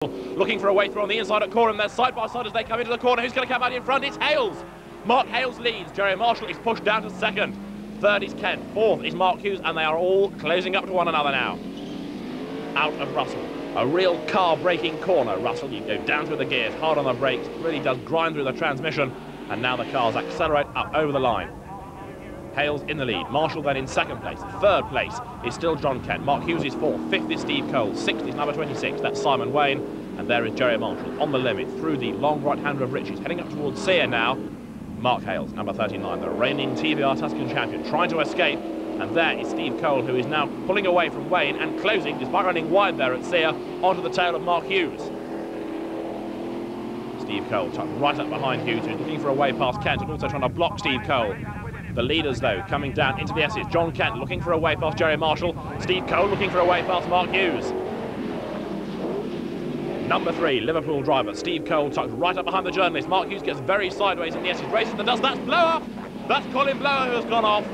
Looking for a way through on the inside at corner, and they're side by side as they come into the corner. Who's going to come out in front? It's Hales. Mark Hales leads. Jerry Marshall is pushed down to second. Third is Kent. Fourth is Mark Hughes, and they are all closing up to one another now. Out of Russell. A real car-braking corner. Russell, you go down through the gears, hard on the brakes, really does grind through the transmission, and now the cars accelerate up over the line. Hales in the lead. Marshall then in second place. Third place is still John Kent. Mark Hughes is fourth. Fifth is Steve Cole. Sixth is number 26. That's Simon Wayne. And there is Jerry Marshall on the limit through the long right-hander of Ritchie's. Heading up towards Sear now. Mark Hales, number 39, the reigning TVR Tuscan champion, trying to escape. And there is Steve Cole, who is now pulling away from Wayne and closing, despite running wide there at Sear, onto the tail of Mark Hughes. Steve Cole tucked right up behind Hughes, who's looking for a way past Kent and also trying to block Steve Cole. The leaders, though, coming down into the S's. John Kent looking for a way past Jerry Marshall. Steve Cole looking for a way past Mark Hughes. Number 3, Liverpool driver, Steve Cole, tucked right up behind the journalist. Mark Hughes gets very sideways in the S's. Races the dust. That's Blower! That's Colin Blower who has gone off.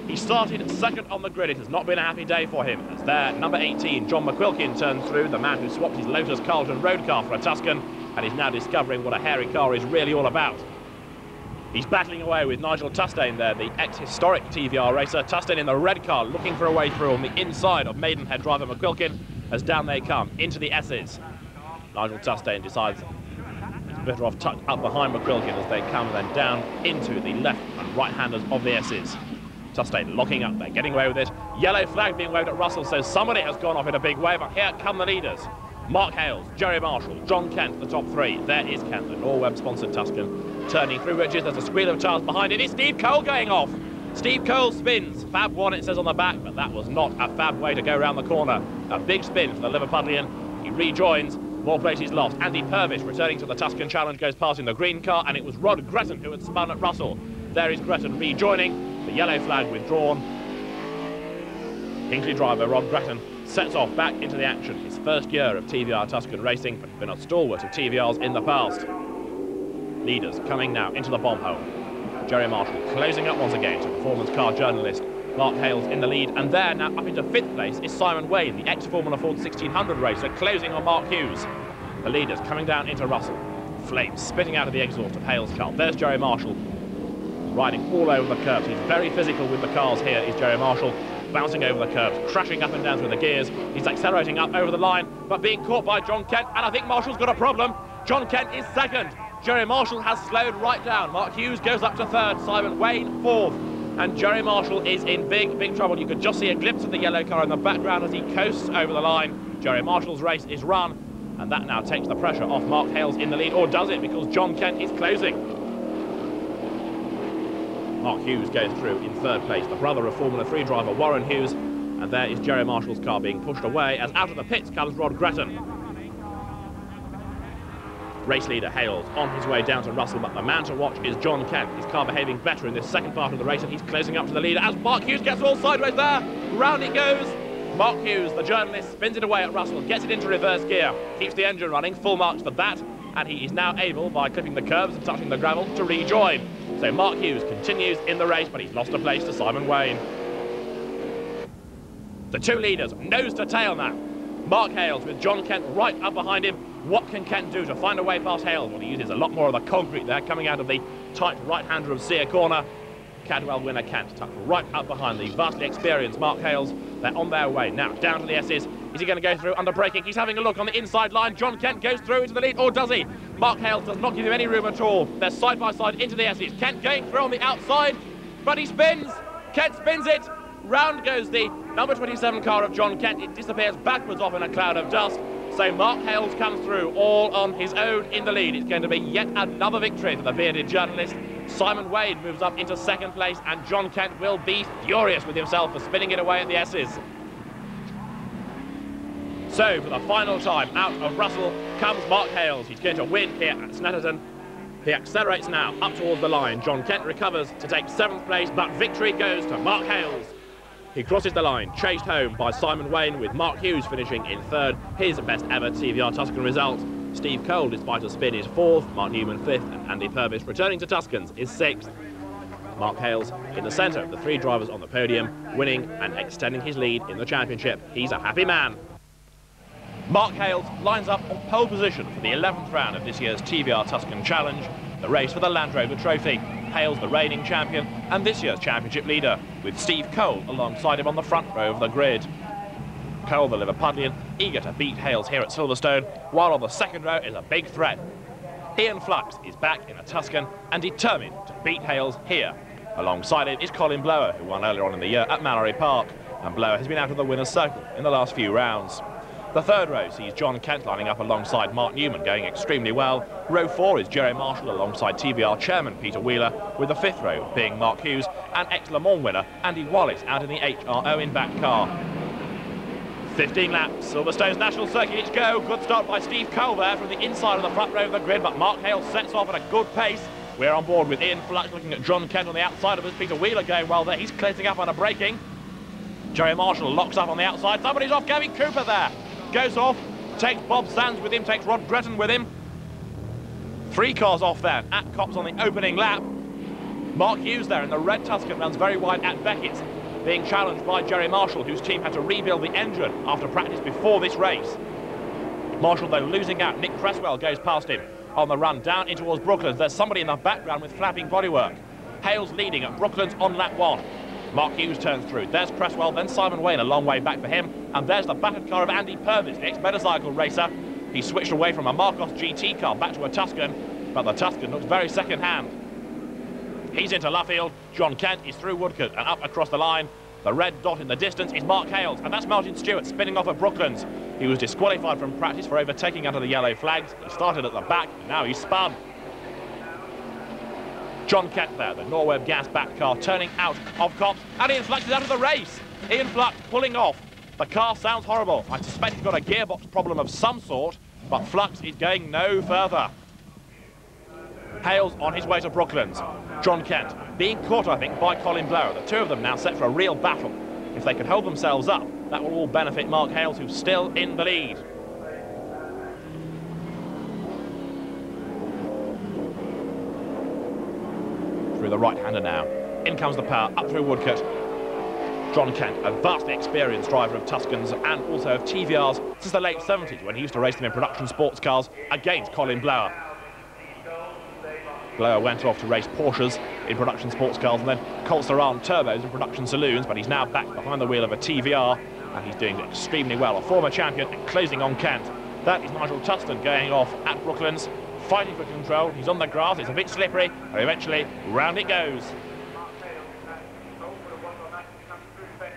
He started second on the grid. It has not been a happy day for him. As there, number 18, John McQuilkin, turns through, the man who swapped his Lotus Carlton road car for a Tuscan, and is now discovering what a hairy car is really all about. He's battling away with Nigel Tuscan there, the ex-historic TVR racer. Tuscan in the red car, looking for a way through on the inside of Maidenhead driver McQuilkin, as down they come into the S's. Nigel Tuscan decides he's better off tucked up behind McQuilkin as they come then down into the left and right-handers of the S's. Tuscan locking up there, getting away with it. Yellow flag being waved at Russell, so somebody has gone off in a big way, but here come the leaders. Mark Hales, Jerry Marshall, John Kent, the top 3. There is Kent, the Norweb-sponsored Tuscan. Turning through Ridges, there's a squeal of tires behind it. It's Steve Cole going off. Steve Cole spins. Fab 1, it says on the back, but that was not a fab way to go around the corner. A big spin for the Liverpudlian. He rejoins. More places lost. Andy Purvis returning to the Tuscan Challenge, goes past in the green car, and it was Rod Gretton who had spun at Russell. There is Gretton rejoining. The yellow flag withdrawn. Hinkley driver Rod Gretton sets off back into the action. His first year of TVR Tuscan racing, but been a stalwart of TVRs in the past. Leaders coming now into the bomb hole. Jerry Marshall closing up once again to performance car journalist Mark Hales in the lead, and there now up into 5th place is Simon Wayne, the ex-Formula Ford 1600 racer, closing on Mark Hughes. The leaders coming down into Russell. Flames spitting out of the exhaust of Hales' car. There's Jerry Marshall riding all over the curbs. He's very physical with the cars here, is Jerry Marshall. Bouncing over the curbs, crashing up and down through the gears. He's accelerating up over the line, but being caught by John Kent, and I think Marshall's got a problem. John Kent is second. Jerry Marshall has slowed right down. Mark Hughes goes up to third. Simon Wayne fourth. And Jerry Marshall is in big trouble. You could just see a glimpse of the yellow car in the background as he coasts over the line. Jerry Marshall's race is run, and that now takes the pressure off Mark Hales in the lead, or does it, because John Kent is closing. Mark Hughes goes through in third place, the brother of Formula 3 driver Warren Hughes, and there is Jerry Marshall's car being pushed away as out of the pits comes Rod Gretton. Race leader Hales on his way down to Russell, but the man to watch is John Kent. His car behaving better in this second part of the race, and he's closing up to the leader as Mark Hughes gets all sideways there. Round it goes. Mark Hughes, the journalist, spins it away at Russell, gets it into reverse gear, keeps the engine running, full marks for that, and he is now able, by clipping the curbs and touching the gravel, to rejoin. So Mark Hughes continues in the race, but he's lost a place to Simon Wayne. The two leaders, nose to tail now. Mark Hales with John Kent right up behind him. What can Kent do to find a way past Hales? Well, he uses a lot more of the concrete there, coming out of the tight right-hander of Sear corner. Cadwell winner Kent tucked right up behind the vastly experienced Mark Hales. They're on their way now down to the S's. Is he going to go through under braking? He's having a look on the inside line. John Kent goes through into the lead, or does he? Mark Hales does not give him any room at all. They're side by side into the S's. Kent going through on the outside, but he spins. Kent spins it. Round goes the number 27 car of John Kent. It disappears backwards off in a cloud of dust. So Mark Hales comes through all on his own in the lead. It's going to be yet another victory for the bearded journalist. Simon Wayne moves up into second place, and John Kent will be furious with himself for spinning it away at the S's. So for the final time out of Russell comes Mark Hales. He's going to win here at Snetterton. He accelerates now up towards the line. John Kent recovers to take 7th place, but victory goes to Mark Hales. He crosses the line, chased home by Simon Wayne, with Mark Hughes finishing in 3rd, his best ever TVR Tuscan result. Steve Cole, despite a spin, is 4th, Mark Newman 5th, and Andy Purvis, returning to Tuscans, is 6th. Mark Hales in the centre of the 3 drivers on the podium, winning and extending his lead in the championship. He's a happy man. Mark Hales lines up on pole position for the 11th round of this year's TVR Tuscan Challenge, the race for the Land Rover Trophy. Hales the reigning champion and this year's championship leader, with Steve Cole alongside him on the front row of the grid. Cole, the Liverpudlian, eager to beat Hales here at Silverstone, while on the second row is a big threat. Ian Flux is back in a Tuscan and determined to beat Hales here. Alongside him is Colin Blower, who won earlier on in the year at Mallory Park, and Blower has been out of the winner's circle in the last few rounds. The third row sees John Kent lining up alongside Mark Newman, going extremely well. Row 4 is Jerry Marshall alongside TVR chairman Peter Wheeler, with the fifth row being Mark Hughes and ex-Le Mans winner Andy Wallace out in the HRO in back car. 15 laps, Silverstone's national circuit each go. Good start by Steve Cole there from the inside of the front row of the grid, but Mark Hales sets off at a good pace. We're on board with Ian Flux looking at John Kent on the outside of us. Peter Wheeler going well there, he's cleansing up on a braking. Jerry Marshall locks up on the outside, somebody's off, Gavin Cooper there. Goes off, takes Bob Sands with him, takes Rod Breton with him. 3 cars off there at Copse on the opening lap. Mark Hughes there in the red Tuscan runs very wide at Beckett's, being challenged by Jerry Marshall, whose team had to rebuild the engine after practice before this race. Marshall though losing out, Nick Cresswell goes past him on the run down in towards Brooklands. There's somebody in the background with flapping bodywork. Hales leading at Brooklands on lap 1. Mark Hughes turns through. There's Cresswell, then Simon Wayne, a long way back for him. And there's the battered car of Andy Purvis, ex-motorcycle racer. He switched away from a Marcos GT car back to a Tuscan, but the Tuscan looks very second-hand. He's into Luffield. John Kent is through Woodcote and up across the line. The red dot in the distance is Mark Hales, and that's Martin Stewart spinning off at Brooklands. He was disqualified from practice for overtaking under the yellow flags. He started at the back, and now he's spun. John Kent there, the Norweb gas back car turning out of Copse, and Ian Flux is out of the race. Ian Flux pulling off. The car sounds horrible. I suspect he's got a gearbox problem of some sort, but Flux is going no further. Hales on his way to Brooklands. John Kent being caught, I think, by Colin Blower. The two of them now set for a real battle. If they can hold themselves up, that will all benefit Mark Hales, who's still in the lead. Through the right-hander now. In comes the power, up through Woodcote. John Kent, a vastly experienced driver of Tuscans and also of TVRs since the late 70s, when he used to race them in production sports cars against Colin Blower. Blower went off to race Porsches in production sports cars and then Colt Saran turbos in production saloons, but he's now back behind the wheel of a TVR and he's doing extremely well. A former champion and closing on Kent. That is Nigel Tustin going off at Brooklands, fighting for control. He's on the grass, it's a bit slippery, and eventually round it goes.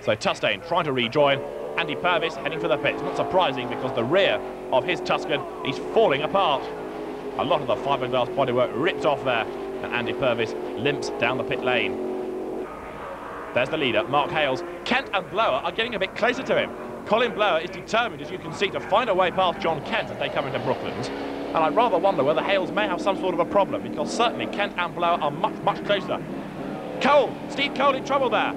So Tustin trying to rejoin. Andy Purvis heading for the pits. Not surprising because the rear of his Tuscan is falling apart. A lot of the fiberglass bodywork ripped off there, and Andy Purvis limps down the pit lane. There's the leader, Mark Hales. Kent and Blower are getting a bit closer to him. Colin Blower is determined, as you can see, to find a way past John Kent as they come into Brooklands. And I rather wonder whether Hales may have some sort of a problem, because certainly Kent and Blower are much, much closer. Cole, Steve Cole in trouble there.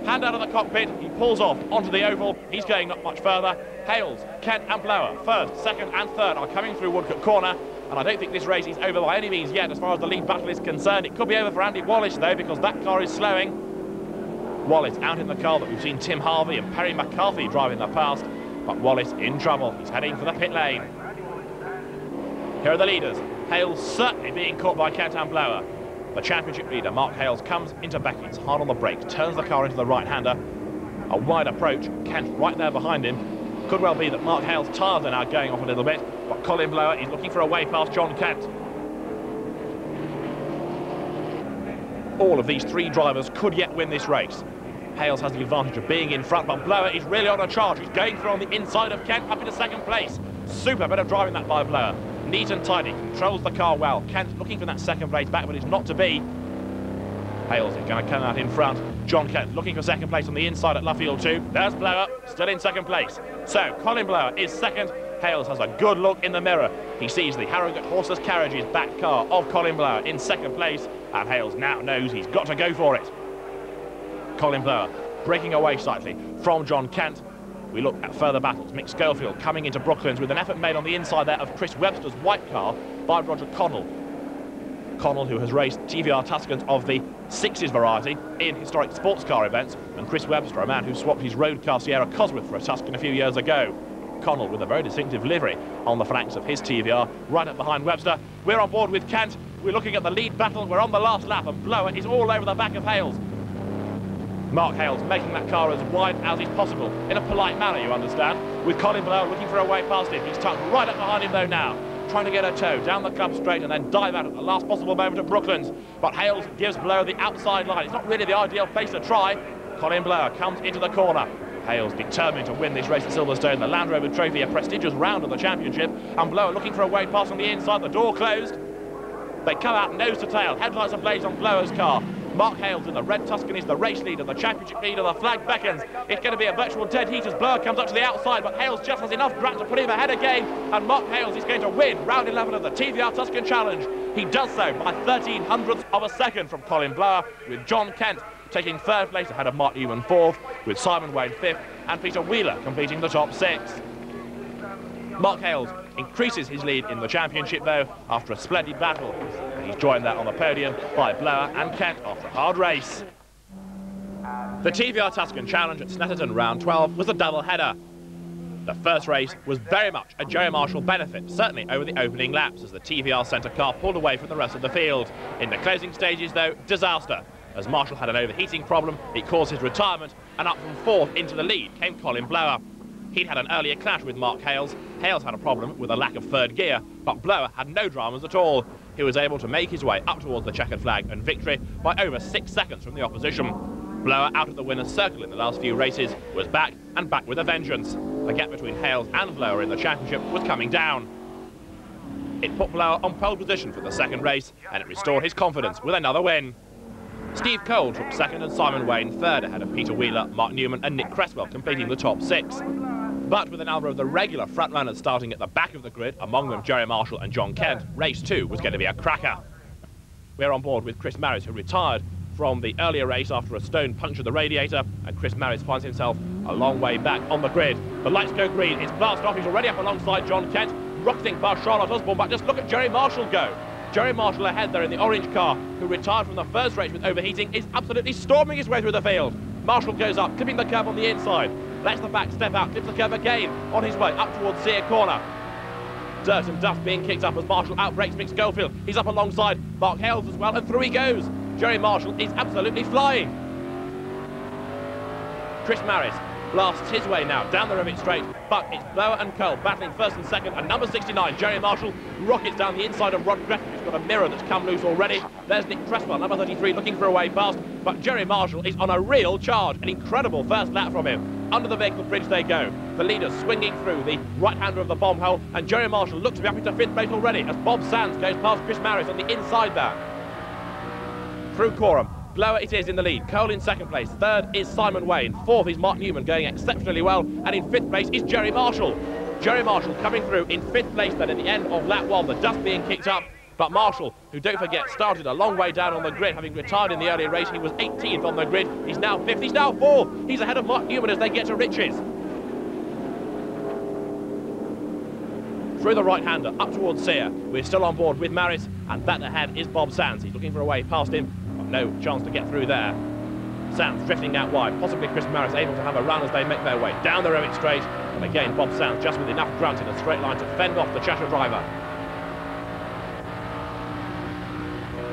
Hand out of the cockpit, he pulls off onto the oval. He's going not much further. Hales, Kent and Blower, first, second and third, are coming through Woodcote Corner. And I don't think this race is over by any means yet as far as the lead battle is concerned. It could be over for Andy Wallace though, because that car is slowing. Wallace out in the car that we've seen Tim Harvey and Perry McCarthy drive in the past, but Wallace in trouble. He's heading for the pit lane. Here are the leaders. Hales certainly being caught by Kent and Blower. The championship leader, Mark Hales, comes into Beckett's, hard on the brakes, turns the car into the right-hander. A wide approach, Kent right there behind him. Could well be that Mark Hales' tyres are now going off a little bit, but Colin Blower is looking for a way past John Kent. All of these three drivers could yet win this race. Hales has the advantage of being in front, but Blower is really on a charge. He's going through on the inside of Kent, up into second place. Super bit of driving that by Blower. Neat and tidy, controls the car well. Kent looking for that second place back, but it's not to be. Hales is going to come out in front. John Kent looking for second place on the inside at Luffield too. There's Blower, still in second place. So Colin Blower is second. Hales has a good look in the mirror. He sees the Harrogate Horseless Carriages back car of Colin Blower in second place, and Hales now knows he's got to go for it. Colin Blower breaking away slightly from John Kent. We look at further battles. Mick Schofield coming into Brooklands with an effort made on the inside there of Chris Webster's white car by Roger Connell. Connell, who has raced TVR Tuscans of the 60s variety in historic sports car events, and Chris Webster, a man who swapped his road car Sierra Cosworth for a Tuscan a few years ago. Connell with a very distinctive livery on the flanks of his TVR, right up behind Webster. We're on board with Kent. We're looking at the lead battle. We're on the last lap, and Blower is all over the back of Hales. Mark Hales making that car as wide as is possible, in a polite manner, you understand, with Colin Blower looking for a way past him. He's tucked right up behind him, though, now, trying to get a tow down the club straight and then dive out at the last possible moment at Brooklands. But Hales gives Blower the outside line. It's not really the ideal place to try. Colin Blower comes into the corner. Hales determined to win this race at Silverstone, the Land Rover Trophy, a prestigious round of the championship, and Blower looking for a way past on the inside, the door closed. They come out nose to tail, headlights ablaze on Blower's car. Mark Hales in the red Tuscan is the race leader, the championship leader, the flag beckons. It's going to be a virtual dead heat as Blower comes up to the outside, but Hales just has enough drag to put him ahead again, and Mark Hales is going to win round 11 of the TVR Tuscan Challenge. He does so by 13/100ths of a second from Colin Blower, with John Kent taking third place ahead of Mark Newman fourth, with Simon Wayne fifth, and Peter Wheeler completing the top six. Mark Hales increases his lead in the championship, though, after a splendid battle. He's joined there on the podium by Blower and Kent after a hard race. The TVR Tuscan Challenge at Snetterton round 12 was a double header. The first race was very much a Jerry Marshall benefit, certainly over the opening laps, as the TVR centre car pulled away from the rest of the field. In the closing stages, though, disaster. As Marshall had an overheating problem, it caused his retirement, and up from fourth into the lead came Colin Blower. He'd had an earlier clash with Mark Hales. Hales had a problem with a lack of third gear, but Blower had no dramas at all. He was able to make his way up towards the checkered flag and victory by over 6 seconds from the opposition. Blower, out of the winner's circle in the last few races, was back, and back with a vengeance. The gap between Hales and Blower in the championship was coming down. It put Blower on pole position for the second race, and it restored his confidence with another win. Steve Cole took second and Simon Wayne third, ahead of Peter Wheeler, Mark Newman and Nick Cresswell completing the top six. But with a number of the regular front runners starting at the back of the grid, among them Jerry Marshall and John Kent, race 2 was going to be a cracker. We're on board with Chris Maris, who retired from the earlier race after a stone punctured the radiator, and Chris Maris finds himself a long way back on the grid. The lights go green, it's blast off, he's already up alongside John Kent, rocketing past Charlotte Osborne, but just look at Jerry Marshall go. Jerry Marshall ahead there in the orange car, who retired from the first race with overheating, is absolutely storming his way through the field. Marshall goes up, clipping the curb on the inside, lets the back step out, clips the curb again, on his way up towards Sear Corner. Dirt and dust being kicked up as Marshall outbrakes Mick Schofield. He's up alongside Mark Hales as well, and through he goes. Jerry Marshall is absolutely flying. Chris Maris blasts his way now down the Rivet Straight, but it's Blower and Cole battling first and second, and number 69, Jerry Marshall, rockets down the inside of Rod Greffin, who's got a mirror that's come loose already. There's Nick Cresswell, number 33, looking for a way past, but Jerry Marshall is on a real charge. An incredible first lap from him. Under the vehicle bridge they go. The leader swinging through the right-hander of the bomb hole, and Jerry Marshall looks to be up into fifth place already as Bob Sands goes past Chris Maris on the inside there. Through Coram. Blower it is in the lead, Cole in second place, third is Simon Wayne, fourth is Mark Newman going exceptionally well, and in fifth place is Jerry Marshall. Jerry Marshall coming through in fifth place then at the end of lap 1, the dust being kicked up, but Marshall, who don't forget started a long way down on the grid, having retired in the earlier race, he was 18th on the grid, he's now 5th, he's now 4th, he's ahead of Mark Newman as they get to Riches. Through the right-hander, up towards Sear, we're still on board with Maris, and that ahead is Bob Sands, he's looking for a way past him. No chance to get through there. Sands drifting out wide, possibly Chris Maris able to have a run as they make their way down the Rivet Straight, and again Bob Sands just with enough grunt in a straight line to fend off the Cheshire driver.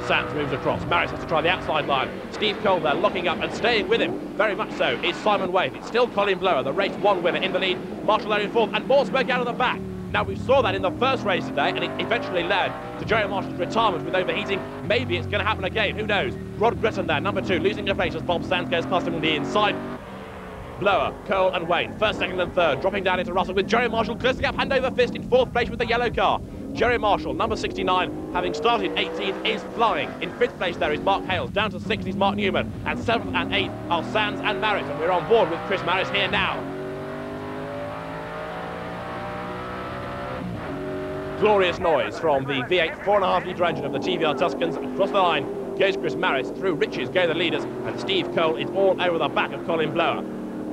Sands moves across, Maris has to try the outside line. Steve Cole there locking up and staying with him, very much so, is Simon Wayne. It's still Colin Blower, the race 1 winner in the lead. Marshall there in fourth, and Morsberg out of the back. Now, we saw that in the first race today, and it eventually led to Jerry Marshall's retirement with overheating. Maybe it's going to happen again, who knows? Rod Gretton there, number 2, losing a place as Bob Sands goes past him on the inside. Blower, Cole and Wayne, first, second and third, dropping down into Russell with Jerry Marshall closing up hand over fist in fourth place with the yellow car. Jerry Marshall, number 69, having started 18th, is flying. In fifth place there is Mark Hales, down to 6th is Mark Newman, and 7th and 8th are Sands and Maris, and we're on board with Chris Maris here now. Glorious noise from the V8 4.5 litre engine of the TVR Tuscans. Across the line goes Chris Maris, through Riches go the leaders, and Steve Cole is all over the back of Colin Blower.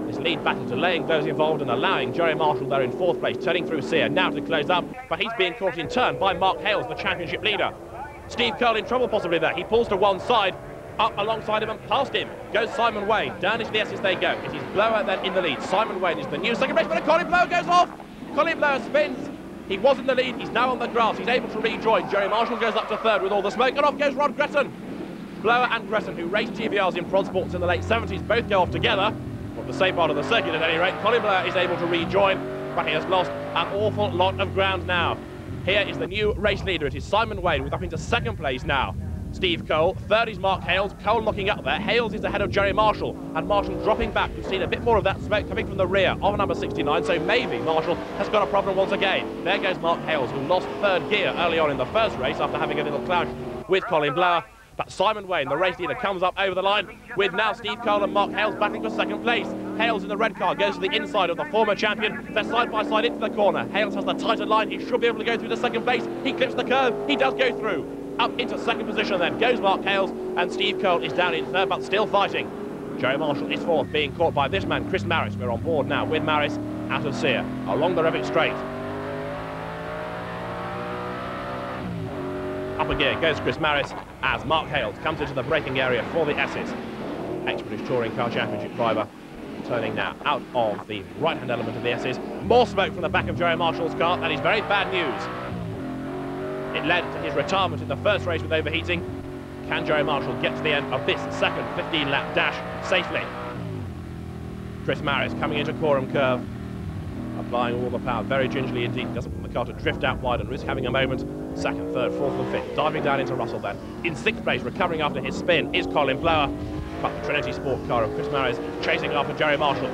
This lead battle delaying those involved and allowing Jerry Marshall there in fourth place, turning through Sear now to close up, but he's being caught in turn by Mark Hales, the championship leader. Steve Cole in trouble possibly there, he pulls to one side, up alongside him and past him goes Simon Wayne, down into the S's they go. It is Blower then in the lead, Simon Wayne is the new second place, but Colin Blower goes off! Colin Blower spins. He was in the lead, he's now on the grass, he's able to rejoin. Jerry Marshall goes up to third with all the smoke, and off goes Rod Gretton. Blower and Gretton, who raced TVRs in prod sports in the late 70s, both go off together. Well, the same part of the circuit at any rate. Colin Blower is able to rejoin, but he has lost an awful lot of ground now. Here is the new race leader. It is Simon Wayne, with up into second place now. Steve Cole, third is Mark Hales. Cole looking up there. Hales is ahead of Jerry Marshall, and Marshall dropping back. We've seen a bit more of that smoke coming from the rear of number 69, so maybe Marshall has got a problem once again. There goes Mark Hales, who lost third gear early on in the first race after having a little clash with Colin Blower. But Simon Wayne, the race leader, comes up over the line with now Steve Cole and Mark Hales battling for second place. Hales in the red car goes to the inside of the former champion. They're side by side into the corner. Hales has the tighter line. He should be able to go through to second place. He clips the curve. He does go through. Up into second position then goes Mark Hales, and Steve Cole is down in third but still fighting. Jerry Marshall is fourth, being caught by this man, Chris Maris. We're on board now with Maris out of Sear along the Revitt Straight. Up a gear goes Chris Maris as Mark Hales comes into the braking area for the S's. Ex-British Touring Car Championship driver turning now out of the right-hand element of the S's. More smoke from the back of Jerry Marshall's car. That is very bad news. It led to his retirement in the first race with overheating. Can Jerry Marshall get to the end of this second 15-lap dash safely? Chris Maris coming into Coram Curve, applying all the power very gingerly indeed. Doesn't want the car to drift out wide and risk having a moment. Second, third, fourth and fifth, diving down into Russell then. In sixth place, recovering after his spin, is Colin Blower. But the Trinity Sport car of Chris Maris chasing after Jerry Marshall.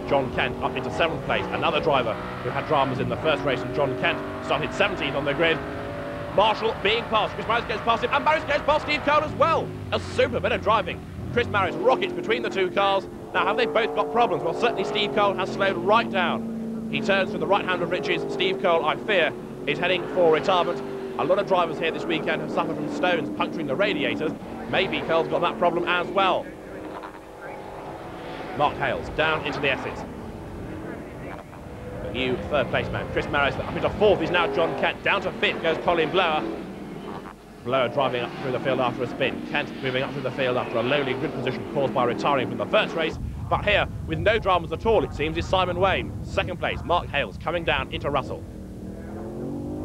John Kent up into seventh place, another driver who had dramas in the first race, and John Kent started 17th on the grid. Marshall being passed, Chris Maris goes past him, and Maris goes past Steve Cole as well. A super bit of driving. Chris Maris rockets between the two cars. Now, have they both got problems? Well, certainly Steve Cole has slowed right down. He turns to the right hand of Riches. Steve Cole, I fear, is heading for retirement. A lot of drivers here this weekend have suffered from stones puncturing the radiators. Maybe Cole's got that problem as well. Mark Hales down into the S's. The new third place man, Chris Maris, up into fourth is now John Kent. Down to fifth goes Colin Blower. Blower driving up through the field after a spin. Kent moving up through the field after a lowly grid position caused by retiring from the first race. But here, with no dramas at all, it seems, is Simon Wayne. Second place, Mark Hales coming down into Russell.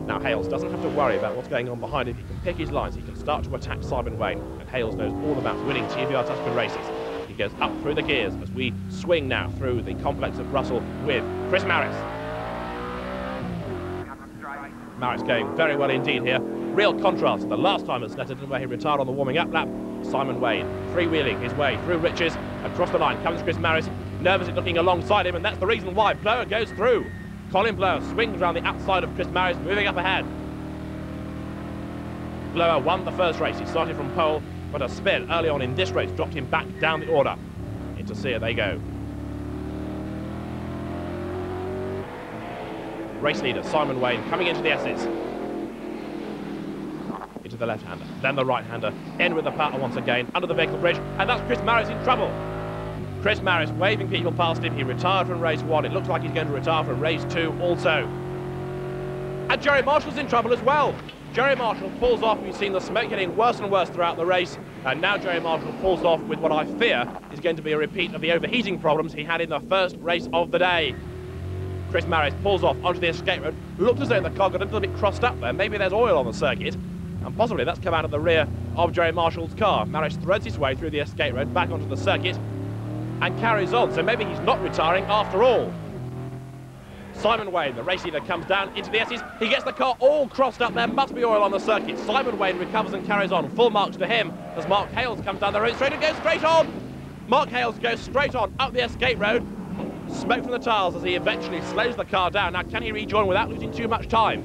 Now, Hales doesn't have to worry about what's going on behind him. He can pick his lines. He can start to attack Simon Wayne. And Hales knows all about winning TVR Tuscan races. He goes up through the gears as we swing now through the complex of Russell with Chris Maris. Maris going very well indeed here. Real contrast to the last time at Snetterton, where he retired on the warming-up lap. Simon Wayne freewheeling his way through Riches. Across the line comes Chris Maris, nervously looking alongside him, and that's the reason why Blower goes through. Colin Blower swings around the outside of Chris Maris, moving up ahead. Blower won the first race. He started from pole, but a spin early on in this race dropped him back down the order. Into Sear they go. Race leader Simon Wayne coming into the S's. Into the left-hander, then the right-hander, in with the power once again, under the vehicle bridge, and that's Chris Maris in trouble. Chris Maris waving people past him. He retired from race 1. It looks like he's going to retire from race 2 also. And Jerry Marshall's in trouble as well. Jerry Marshall pulls off. We've seen the smoke getting worse and worse throughout the race, and now Jerry Marshall pulls off with what I fear is going to be a repeat of the overheating problems he had in the first race of the day. Chris Maris pulls off onto the escape road. Looked as though the car got a little bit crossed up there. Maybe there's oil on the circuit, and possibly that's come out of the rear of Jerry Marshall's car. Maris threads his way through the escape road back onto the circuit and carries on, so maybe he's not retiring after all. Simon Wayne, the race leader, comes down into the S's. He gets the car all crossed up. There must be oil on the circuit. Simon Wayne recovers and carries on. Full marks to him as Mark Hales comes down the road straight and goes straight on. Mark Hales goes straight on up the escape road. Smoke from the tiles as he eventually slows the car down. Now, can he rejoin without losing too much time?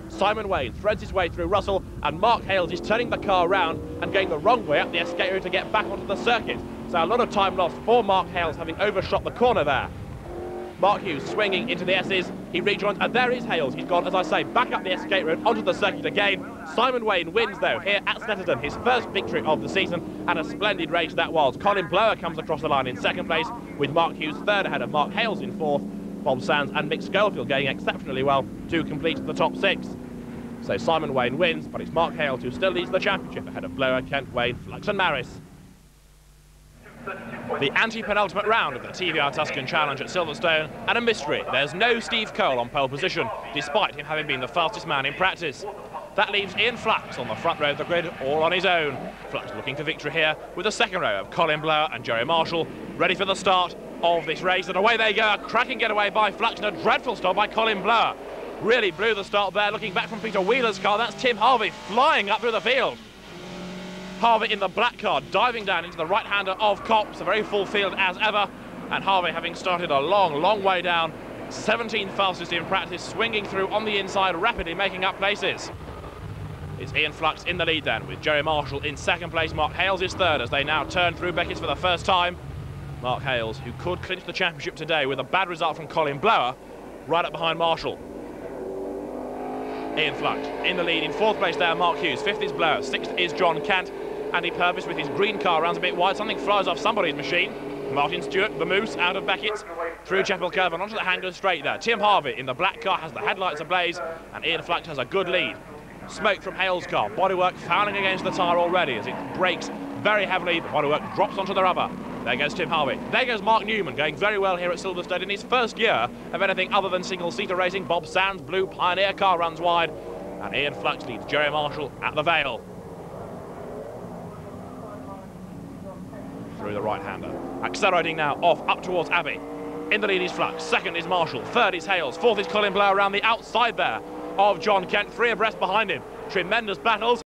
Simon Wayne threads his way through Russell, and Mark Hales is turning the car around and going the wrong way up the escape road to get back onto the circuit. So a lot of time lost for Mark Hales, having overshot the corner there. Mark Hughes swinging into the S's. He rejoins, and there is Hales. He's gone, as I say, back up the escape road onto the circuit again. Simon Wayne wins, though, here at Snetterton, his first victory of the season, and a splendid race that was. Colin Blower comes across the line in second place, with Mark Hughes third ahead of Mark Hales in fourth. Bob Sands and Mick Schofield going exceptionally well to complete the top 6. So Simon Wayne wins, but it's Mark Hales who still leads the championship ahead of Blower, Kent, Wayne, Flux and Maris. The anti-penultimate round of the TVR Tuscan Challenge at Silverstone, and a mystery. There's no Steve Cole on pole position, despite him having been the fastest man in practice. That leaves Ian Flux on the front row of the grid, all on his own. Flux looking for victory here, with the second row of Colin Blower and Jerry Marshall, ready for the start of this race. And away they go, a cracking getaway by Flux and a dreadful stop by Colin Blower. Really blew the start there, looking back from Peter Wheeler's car. That's Tim Harvey flying up through the field. Harvey in the black car, diving down into the right-hander of Copse, a very full field as ever, and Harvey having started a long way down, 17th fastest in practice, swinging through on the inside, rapidly making up places. It's Ian Flux in the lead then, with Jerry Marshall in second place. Mark Hales is third as they now turn through Beckett's for the first time. Mark Hales, who could clinch the championship today with a bad result from Colin Blower, right up behind Marshall. Ian Flux in the lead, in fourth place there, Mark Hughes, fifth is Blower, sixth is John Kent. Andy Purvis with his green car runs a bit wide, something flies off somebody's machine. Martin Stewart, the Moose, out of Beckett's, through Chapel Curve and onto the Hangers straight there. Tim Harvey in the black car has the headlights ablaze, and Ian Flux has a good lead. Smoke from Hale's car, bodywork fouling against the tyre already as it brakes very heavily. The bodywork drops onto the rubber. There goes Tim Harvey. There goes Mark Newman, going very well here at Silverstone in his first year of anything other than single-seater racing. Bob Sands' blue Pioneer car runs wide, and Ian Flux leads Jerry Marshall at the Vale. Through the right-hander, accelerating now off up towards Abbey. In the lead is Flux, second is Marshall, third is Hales, fourth is Colin Blower around the outside there of John Kent, three abreast behind him. Tremendous battles.